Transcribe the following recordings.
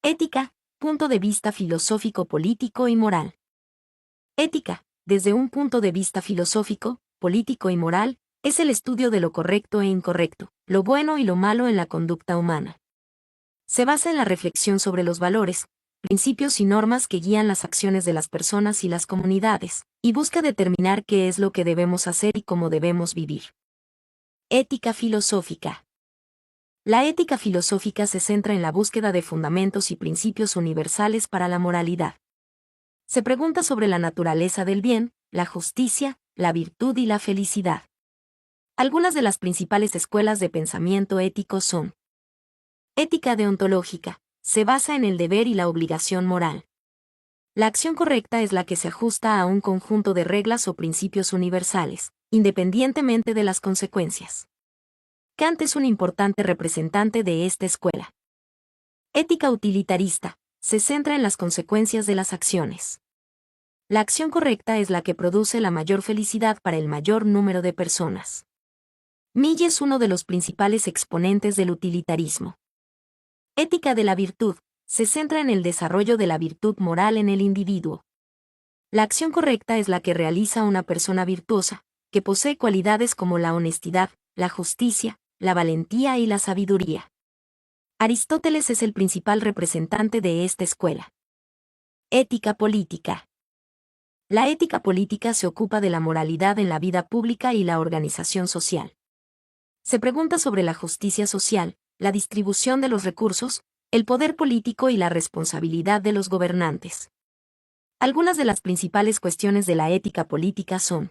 Ética, punto de vista filosófico, político y moral. Ética, desde un punto de vista filosófico, político y moral, es el estudio de lo correcto e incorrecto, lo bueno y lo malo en la conducta humana. Se basa en la reflexión sobre los valores, principios y normas que guían las acciones de las personas y las comunidades, y busca determinar qué es lo que debemos hacer y cómo debemos vivir. Ética filosófica. La ética filosófica se centra en la búsqueda de fundamentos y principios universales para la moralidad. Se pregunta sobre la naturaleza del bien, la justicia, la virtud y la felicidad. Algunas de las principales escuelas de pensamiento ético son: ética deontológica, se basa en el deber y la obligación moral. La acción correcta es la que se ajusta a un conjunto de reglas o principios universales, independientemente de las consecuencias. Kant es un importante representante de esta escuela. Ética utilitarista, se centra en las consecuencias de las acciones. La acción correcta es la que produce la mayor felicidad para el mayor número de personas. Mill es uno de los principales exponentes del utilitarismo. Ética de la virtud, se centra en el desarrollo de la virtud moral en el individuo. La acción correcta es la que realiza una persona virtuosa, que posee cualidades como la honestidad, la justicia, la valentía y la sabiduría. Aristóteles es el principal representante de esta escuela. Ética política. La ética política se ocupa de la moralidad en la vida pública y la organización social. Se pregunta sobre la justicia social, la distribución de los recursos, el poder político y la responsabilidad de los gobernantes. Algunas de las principales cuestiones de la ética política son: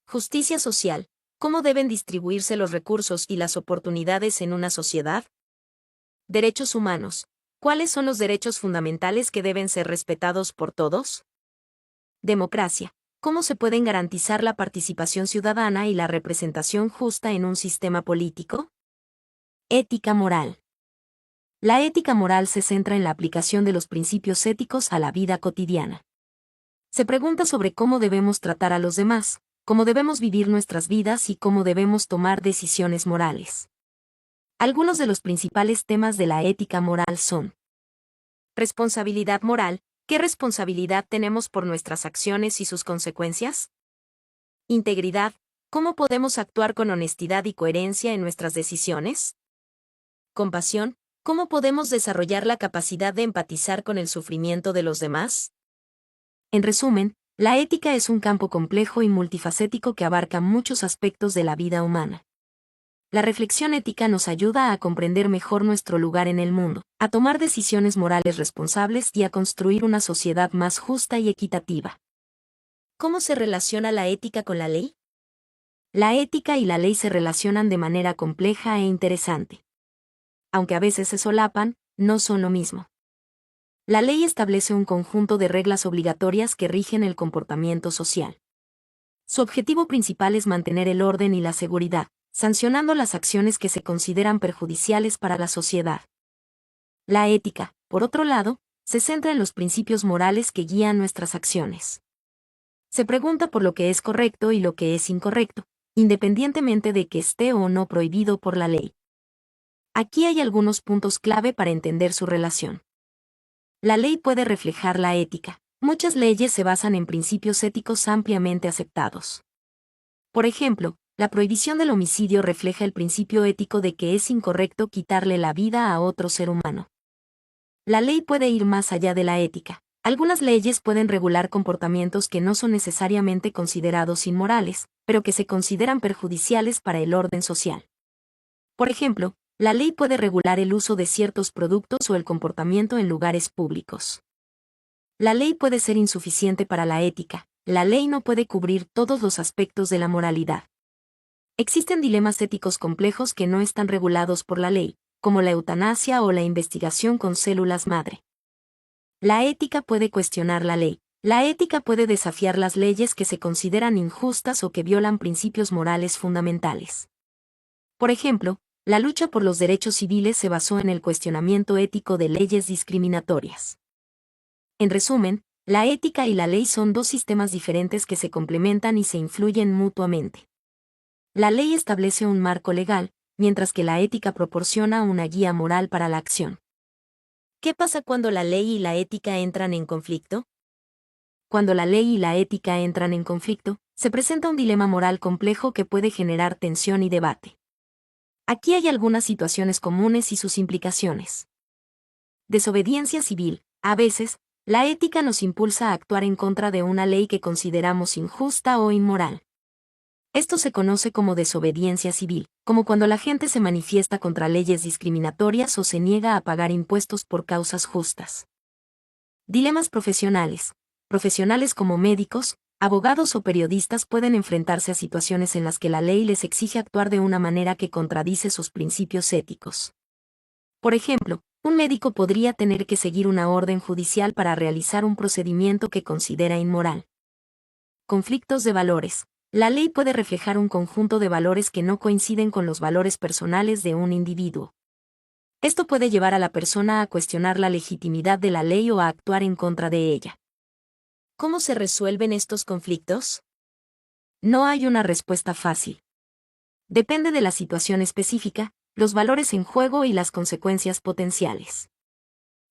justicia social, ¿cómo deben distribuirse los recursos y las oportunidades en una sociedad? Derechos humanos, ¿cuáles son los derechos fundamentales que deben ser respetados por todos? Democracia, ¿cómo se pueden garantizar la participación ciudadana y la representación justa en un sistema político? Ética moral. La ética moral se centra en la aplicación de los principios éticos a la vida cotidiana. Se pregunta sobre cómo debemos tratar a los demás, cómo debemos vivir nuestras vidas y cómo debemos tomar decisiones morales. Algunos de los principales temas de la ética moral son: responsabilidad moral, ¿qué responsabilidad tenemos por nuestras acciones y sus consecuencias? Integridad, ¿cómo podemos actuar con honestidad y coherencia en nuestras decisiones? Compasión, ¿cómo podemos desarrollar la capacidad de empatizar con el sufrimiento de los demás? En resumen, la ética es un campo complejo y multifacético que abarca muchos aspectos de la vida humana. La reflexión ética nos ayuda a comprender mejor nuestro lugar en el mundo, a tomar decisiones morales responsables y a construir una sociedad más justa y equitativa. ¿Cómo se relaciona la ética con la ley? La ética y la ley se relacionan de manera compleja e interesante. Aunque a veces se solapan, no son lo mismo. La ley establece un conjunto de reglas obligatorias que rigen el comportamiento social. Su objetivo principal es mantener el orden y la seguridad, sancionando las acciones que se consideran perjudiciales para la sociedad. La ética, por otro lado, se centra en los principios morales que guían nuestras acciones. Se pregunta por lo que es correcto y lo que es incorrecto, independientemente de que esté o no prohibido por la ley. Aquí hay algunos puntos clave para entender su relación. La ley puede reflejar la ética. Muchas leyes se basan en principios éticos ampliamente aceptados. Por ejemplo, la prohibición del homicidio refleja el principio ético de que es incorrecto quitarle la vida a otro ser humano. La ley puede ir más allá de la ética. Algunas leyes pueden regular comportamientos que no son necesariamente considerados inmorales, pero que se consideran perjudiciales para el orden social. Por ejemplo, la ley puede regular el uso de ciertos productos o el comportamiento en lugares públicos. La ley puede ser insuficiente para la ética. La ley no puede cubrir todos los aspectos de la moralidad. Existen dilemas éticos complejos que no están regulados por la ley, como la eutanasia o la investigación con células madre. La ética puede cuestionar la ley. La ética puede desafiar las leyes que se consideran injustas o que violan principios morales fundamentales. Por ejemplo, la lucha por los derechos civiles se basó en el cuestionamiento ético de leyes discriminatorias. En resumen, la ética y la ley son dos sistemas diferentes que se complementan y se influyen mutuamente. La ley establece un marco legal, mientras que la ética proporciona una guía moral para la acción. ¿Qué pasa cuando la ley y la ética entran en conflicto? Cuando la ley y la ética entran en conflicto, se presenta un dilema moral complejo que puede generar tensión y debate. Aquí hay algunas situaciones comunes y sus implicaciones. Desobediencia civil. A veces, la ética nos impulsa a actuar en contra de una ley que consideramos injusta o inmoral. Esto se conoce como desobediencia civil, como cuando la gente se manifiesta contra leyes discriminatorias o se niega a pagar impuestos por causas justas. Dilemas profesionales. Profesionales como médicos, abogados o periodistas pueden enfrentarse a situaciones en las que la ley les exige actuar de una manera que contradice sus principios éticos. Por ejemplo, un médico podría tener que seguir una orden judicial para realizar un procedimiento que considera inmoral. Conflictos de valores. La ley puede reflejar un conjunto de valores que no coinciden con los valores personales de un individuo. Esto puede llevar a la persona a cuestionar la legitimidad de la ley o a actuar en contra de ella. ¿Cómo se resuelven estos conflictos? No hay una respuesta fácil. Depende de la situación específica, los valores en juego y las consecuencias potenciales.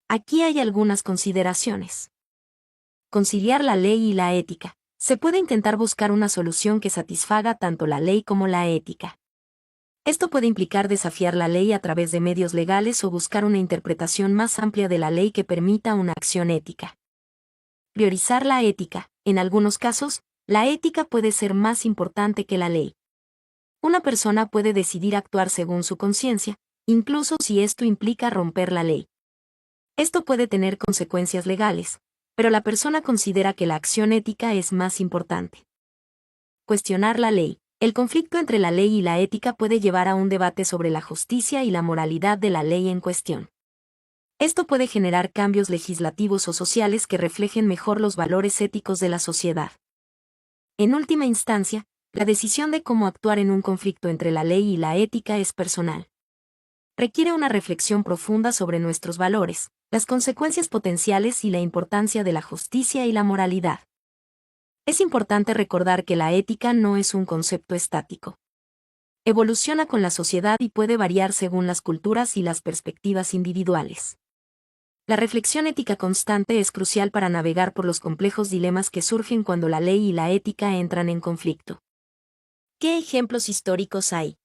Aquí hay algunas consideraciones. Conciliar la ley y la ética. Se puede intentar buscar una solución que satisfaga tanto la ley como la ética. Esto puede implicar desafiar la ley a través de medios legales o buscar una interpretación más amplia de la ley que permita una acción ética. Priorizar la ética. En algunos casos, la ética puede ser más importante que la ley. Una persona puede decidir actuar según su conciencia, incluso si esto implica romper la ley. Esto puede tener consecuencias legales, pero la persona considera que la acción ética es más importante. Cuestionar la ley. El conflicto entre la ley y la ética puede llevar a un debate sobre la justicia y la moralidad de la ley en cuestión. Esto puede generar cambios legislativos o sociales que reflejen mejor los valores éticos de la sociedad. En última instancia, la decisión de cómo actuar en un conflicto entre la ley y la ética es personal. Requiere una reflexión profunda sobre nuestros valores, las consecuencias potenciales y la importancia de la justicia y la moralidad. Es importante recordar que la ética no es un concepto estático. Evoluciona con la sociedad y puede variar según las culturas y las perspectivas individuales. La reflexión ética constante es crucial para navegar por los complejos dilemas que surgen cuando la ley y la ética entran en conflicto. ¿Qué ejemplos históricos hay?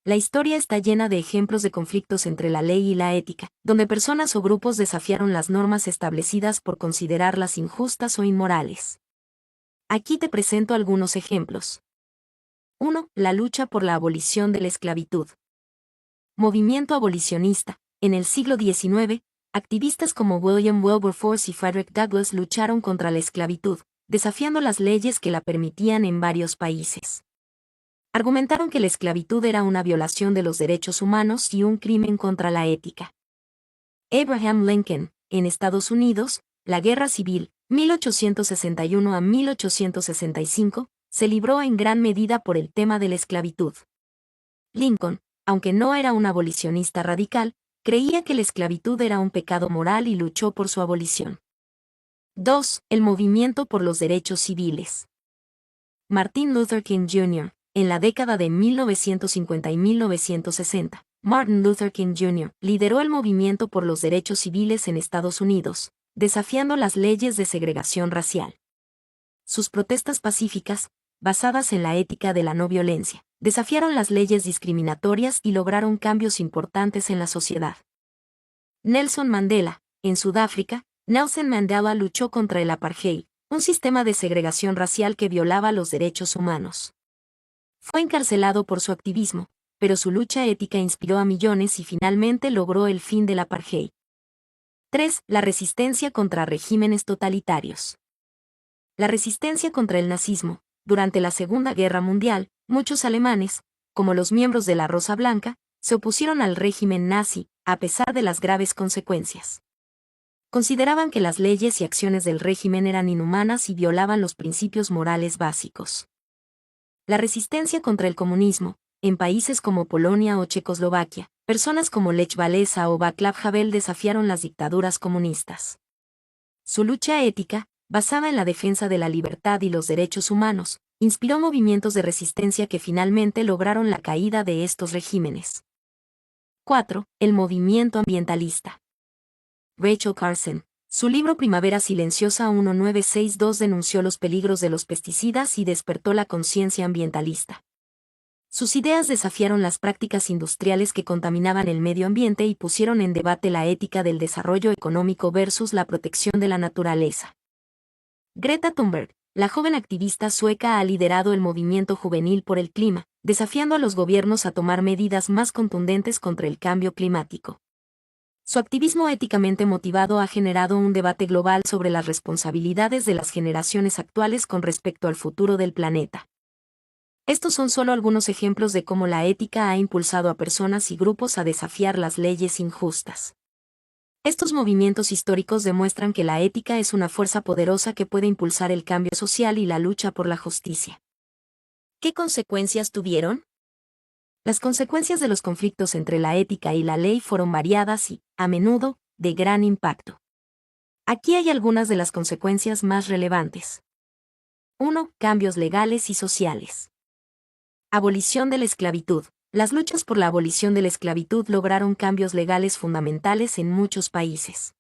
La historia está llena de ejemplos de conflictos entre la ley y la ética, donde personas o grupos desafiaron las normas establecidas por considerarlas injustas o inmorales. Aquí te presento algunos ejemplos. 1. La lucha por la abolición de la esclavitud. Movimiento abolicionista. En el siglo XIX, activistas como William Wilberforce y Frederick Douglass lucharon contra la esclavitud, desafiando las leyes que la permitían en varios países. Argumentaron que la esclavitud era una violación de los derechos humanos y un crimen contra la ética. Abraham Lincoln. En Estados Unidos, la Guerra Civil, 1861 a 1865, se libró en gran medida por el tema de la esclavitud. Lincoln, aunque no era un abolicionista radical, creía que la esclavitud era un pecado moral y luchó por su abolición. 2. El movimiento por los derechos civiles. Martin Luther King Jr. En la década de 1950 y 1960, Martin Luther King Jr. lideró el movimiento por los derechos civiles en Estados Unidos, desafiando las leyes de segregación racial. Sus protestas pacíficas, basadas en la ética de la no violencia, desafiaron las leyes discriminatorias y lograron cambios importantes en la sociedad. Nelson Mandela. En Sudáfrica, Nelson Mandela luchó contra el apartheid, un sistema de segregación racial que violaba los derechos humanos. Fue encarcelado por su activismo, pero su lucha ética inspiró a millones y finalmente logró el fin del apartheid. 3. La resistencia contra regímenes totalitarios. La resistencia contra el nazismo. Durante la Segunda Guerra Mundial, muchos alemanes, como los miembros de la Rosa Blanca, se opusieron al régimen nazi, a pesar de las graves consecuencias. Consideraban que las leyes y acciones del régimen eran inhumanas y violaban los principios morales básicos. La resistencia contra el comunismo. En países como Polonia o Checoslovaquia, personas como Lech Walesa o Václav Havel desafiaron las dictaduras comunistas. Su lucha ética, basada en la defensa de la libertad y los derechos humanos, inspiró movimientos de resistencia que finalmente lograron la caída de estos regímenes. 4. El movimiento ambientalista. Rachel Carson. Su libro Primavera Silenciosa 1962 denunció los peligros de los pesticidas y despertó la conciencia ambientalista. Sus ideas desafiaron las prácticas industriales que contaminaban el medio ambiente y pusieron en debate la ética del desarrollo económico versus la protección de la naturaleza. Greta Thunberg, la joven activista sueca, ha liderado el movimiento juvenil por el clima, desafiando a los gobiernos a tomar medidas más contundentes contra el cambio climático. Su activismo éticamente motivado ha generado un debate global sobre las responsabilidades de las generaciones actuales con respecto al futuro del planeta. Estos son solo algunos ejemplos de cómo la ética ha impulsado a personas y grupos a desafiar las leyes injustas. Estos movimientos históricos demuestran que la ética es una fuerza poderosa que puede impulsar el cambio social y la lucha por la justicia. ¿Qué consecuencias tuvieron? Las consecuencias de los conflictos entre la ética y la ley fueron variadas y, a menudo, de gran impacto. Aquí hay algunas de las consecuencias más relevantes. 1. Cambios legales y sociales. Abolición de la esclavitud. Las luchas por la abolición de la esclavitud lograron cambios legales fundamentales en muchos países.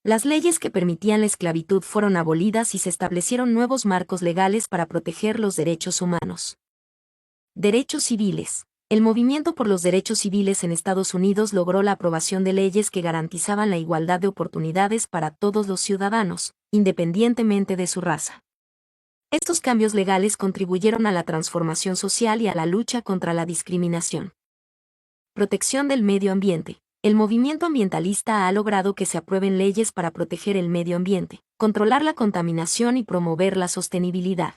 Las leyes que permitían la esclavitud fueron abolidas y se establecieron nuevos marcos legales para proteger los derechos humanos. Derechos civiles. El movimiento por los derechos civiles en Estados Unidos logró la aprobación de leyes que garantizaban la igualdad de oportunidades para todos los ciudadanos, independientemente de su raza. Estos cambios legales contribuyeron a la transformación social y a la lucha contra la discriminación. Protección del medio ambiente. El movimiento ambientalista ha logrado que se aprueben leyes para proteger el medio ambiente, controlar la contaminación y promover la sostenibilidad.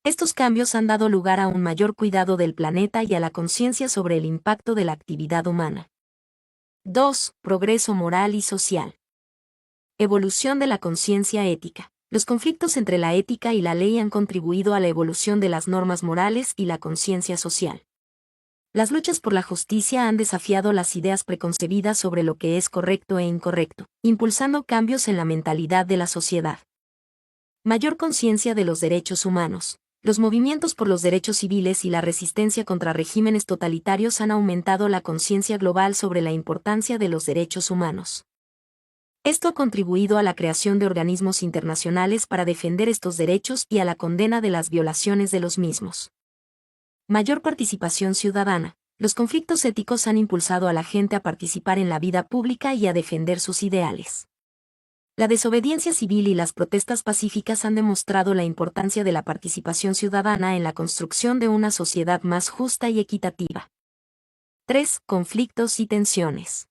Estos cambios han dado lugar a un mayor cuidado del planeta y a la conciencia sobre el impacto de la actividad humana. 2. Progreso moral y social. Evolución de la conciencia ética. Los conflictos entre la ética y la ley han contribuido a la evolución de las normas morales y la conciencia social. Las luchas por la justicia han desafiado las ideas preconcebidas sobre lo que es correcto e incorrecto, impulsando cambios en la mentalidad de la sociedad. Mayor conciencia de los derechos humanos. Los movimientos por los derechos civiles y la resistencia contra regímenes totalitarios han aumentado la conciencia global sobre la importancia de los derechos humanos. Esto ha contribuido a la creación de organismos internacionales para defender estos derechos y a la condena de las violaciones de los mismos. Mayor participación ciudadana. Los conflictos éticos han impulsado a la gente a participar en la vida pública y a defender sus ideales. La desobediencia civil y las protestas pacíficas han demostrado la importancia de la participación ciudadana en la construcción de una sociedad más justa y equitativa. 3. Conflictos y tensiones.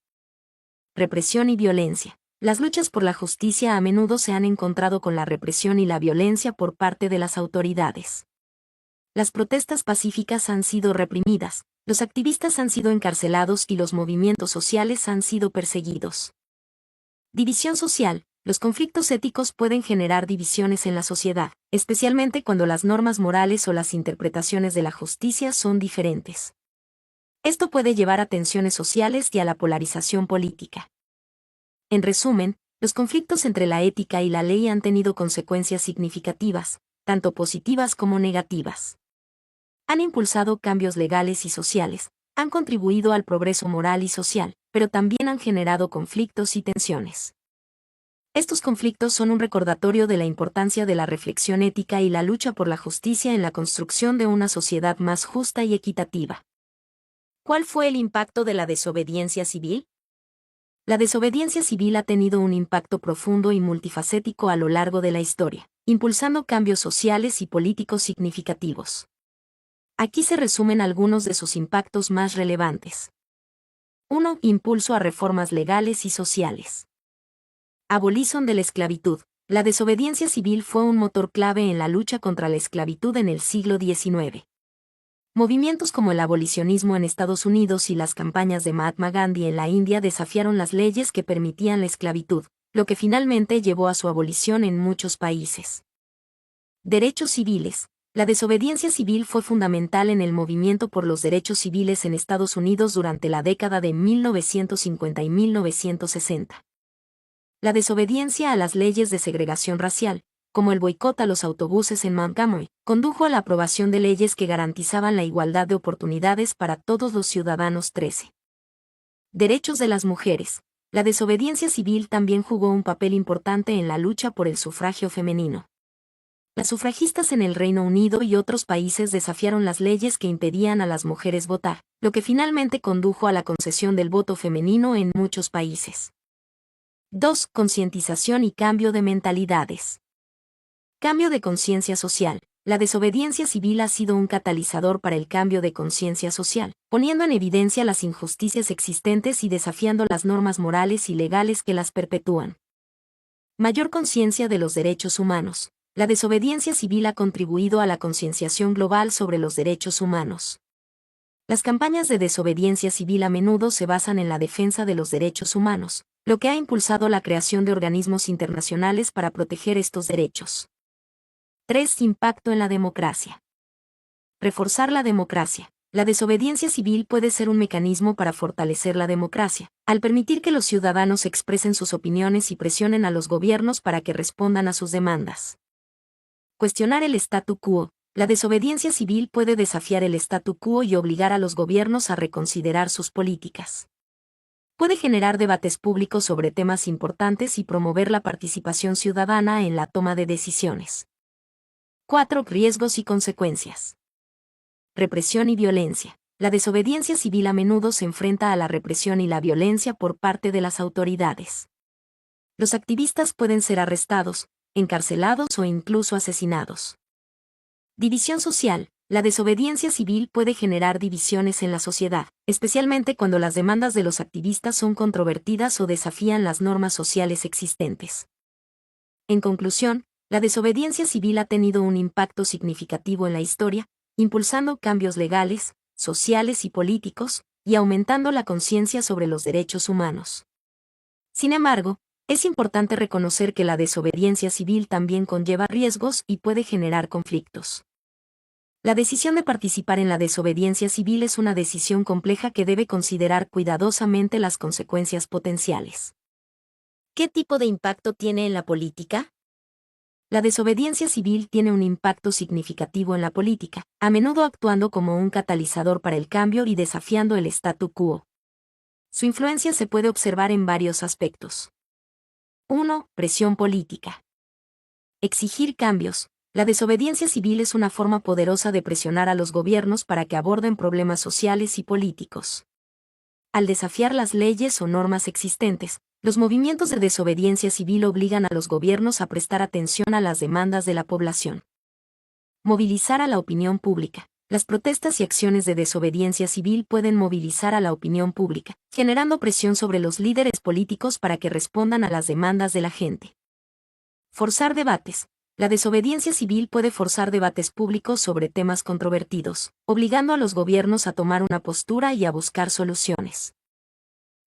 Represión y violencia. Las luchas por la justicia a menudo se han encontrado con la represión y la violencia por parte de las autoridades. Las protestas pacíficas han sido reprimidas, los activistas han sido encarcelados y los movimientos sociales han sido perseguidos. División social. Los conflictos éticos pueden generar divisiones en la sociedad, especialmente cuando las normas morales o las interpretaciones de la justicia son diferentes. Esto puede llevar a tensiones sociales y a la polarización política. En resumen, los conflictos entre la ética y la ley han tenido consecuencias significativas, tanto positivas como negativas. Han impulsado cambios legales y sociales, han contribuido al progreso moral y social, pero también han generado conflictos y tensiones. Estos conflictos son un recordatorio de la importancia de la reflexión ética y la lucha por la justicia en la construcción de una sociedad más justa y equitativa. ¿Cuál fue el impacto de la desobediencia civil? La desobediencia civil ha tenido un impacto profundo y multifacético a lo largo de la historia, impulsando cambios sociales y políticos significativos. Aquí se resumen algunos de sus impactos más relevantes. 1. Impulso a reformas legales y sociales. Abolición de la esclavitud. La desobediencia civil fue un motor clave en la lucha contra la esclavitud en el siglo XIX. Movimientos como el abolicionismo en Estados Unidos y las campañas de Mahatma Gandhi en la India desafiaron las leyes que permitían la esclavitud, lo que finalmente llevó a su abolición en muchos países. Derechos civiles. La desobediencia civil fue fundamental en el movimiento por los derechos civiles en Estados Unidos durante la década de 1950 y 1960. La desobediencia a las leyes de segregación racial, como el boicot a los autobuses en Montgomery, condujo a la aprobación de leyes que garantizaban la igualdad de oportunidades para todos los ciudadanos. 13. Derechos de las mujeres. la desobediencia civil también jugó un papel importante en la lucha por el sufragio femenino. Las sufragistas en el Reino Unido y otros países desafiaron las leyes que impedían a las mujeres votar, lo que finalmente condujo a la concesión del voto femenino en muchos países. 2. Concientización y cambio de mentalidades. Cambio de conciencia social. La desobediencia civil ha sido un catalizador para el cambio de conciencia social, poniendo en evidencia las injusticias existentes y desafiando las normas morales y legales que las perpetúan. Mayor conciencia de los derechos humanos. La desobediencia civil ha contribuido a la concienciación global sobre los derechos humanos. Las campañas de desobediencia civil a menudo se basan en la defensa de los derechos humanos, lo que ha impulsado la creación de organismos internacionales para proteger estos derechos. 3. Impacto en la democracia. Reforzar la democracia. La desobediencia civil puede ser un mecanismo para fortalecer la democracia, al permitir que los ciudadanos expresen sus opiniones y presionen a los gobiernos para que respondan a sus demandas. Cuestionar el statu quo. La desobediencia civil puede desafiar el statu quo y obligar a los gobiernos a reconsiderar sus políticas. Puede generar debates públicos sobre temas importantes y promover la participación ciudadana en la toma de decisiones. 4. Riesgos y consecuencias. Represión y violencia. La desobediencia civil a menudo se enfrenta a la represión y la violencia por parte de las autoridades. Los activistas pueden ser arrestados, encarcelados o incluso asesinados. División social. La desobediencia civil puede generar divisiones en la sociedad, especialmente cuando las demandas de los activistas son controvertidas o desafían las normas sociales existentes. En conclusión, la desobediencia civil ha tenido un impacto significativo en la historia, impulsando cambios legales, sociales y políticos, y aumentando la conciencia sobre los derechos humanos. Sin embargo, es importante reconocer que la desobediencia civil también conlleva riesgos y puede generar conflictos. La decisión de participar en la desobediencia civil es una decisión compleja que debe considerar cuidadosamente las consecuencias potenciales. ¿Qué tipo de impacto tiene en la política? La desobediencia civil tiene un impacto significativo en la política, a menudo actuando como un catalizador para el cambio y desafiando el statu quo. Su influencia se puede observar en varios aspectos. 1. Presión política. Exigir cambios. La desobediencia civil es una forma poderosa de presionar a los gobiernos para que aborden problemas sociales y políticos. Al desafiar las leyes o normas existentes, los movimientos de desobediencia civil obligan a los gobiernos a prestar atención a las demandas de la población. Movilizar a la opinión pública. Las protestas y acciones de desobediencia civil pueden movilizar a la opinión pública, generando presión sobre los líderes políticos para que respondan a las demandas de la gente. Forzar debates. La desobediencia civil puede forzar debates públicos sobre temas controvertidos, obligando a los gobiernos a tomar una postura y a buscar soluciones.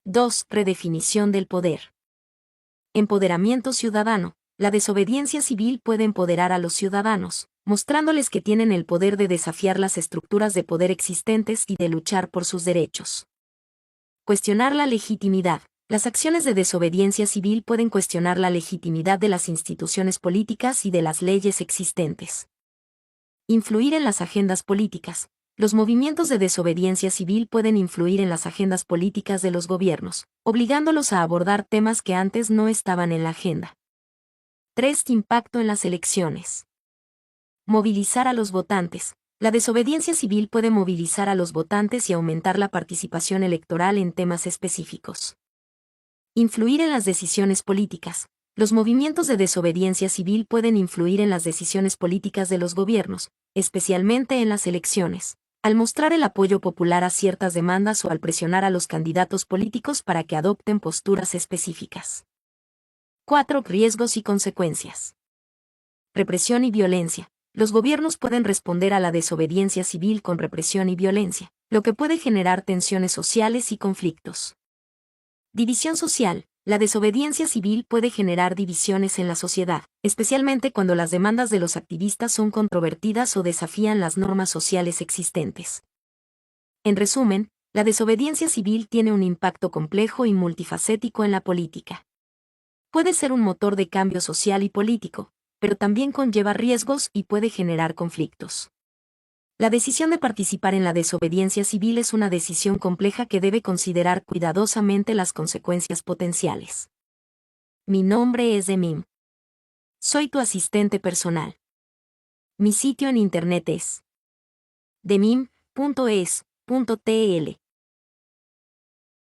2. Redefinición del poder. Empoderamiento ciudadano. La desobediencia civil puede empoderar a los ciudadanos, mostrándoles que tienen el poder de desafiar las estructuras de poder existentes y de luchar por sus derechos. Cuestionar la legitimidad. Las acciones de desobediencia civil pueden cuestionar la legitimidad de las instituciones políticas y de las leyes existentes. Influir en las agendas políticas. Los movimientos de desobediencia civil pueden influir en las agendas políticas de los gobiernos, obligándolos a abordar temas que antes no estaban en la agenda. 3. Impacto en las elecciones. Movilizar a los votantes. La desobediencia civil puede movilizar a los votantes y aumentar la participación electoral en temas específicos. Influir en las decisiones políticas. Los movimientos de desobediencia civil pueden influir en las decisiones políticas de los gobiernos, especialmente en las elecciones, al mostrar el apoyo popular a ciertas demandas o al presionar a los candidatos políticos para que adopten posturas específicas. 4. Riesgos y consecuencias. Represión y violencia. Los gobiernos pueden responder a la desobediencia civil con represión y violencia, lo que puede generar tensiones sociales y conflictos. División social. La desobediencia civil puede generar divisiones en la sociedad, especialmente cuando las demandas de los activistas son controvertidas o desafían las normas sociales existentes. En resumen, la desobediencia civil tiene un impacto complejo y multifacético en la política. Puede ser un motor de cambio social y político, pero también conlleva riesgos y puede generar conflictos. La decisión de participar en la desobediencia civil es una decisión compleja que debe considerar cuidadosamente las consecuencias potenciales. Mi nombre es Demim. Soy tu asistente personal. Mi sitio en internet es demim.es.tl.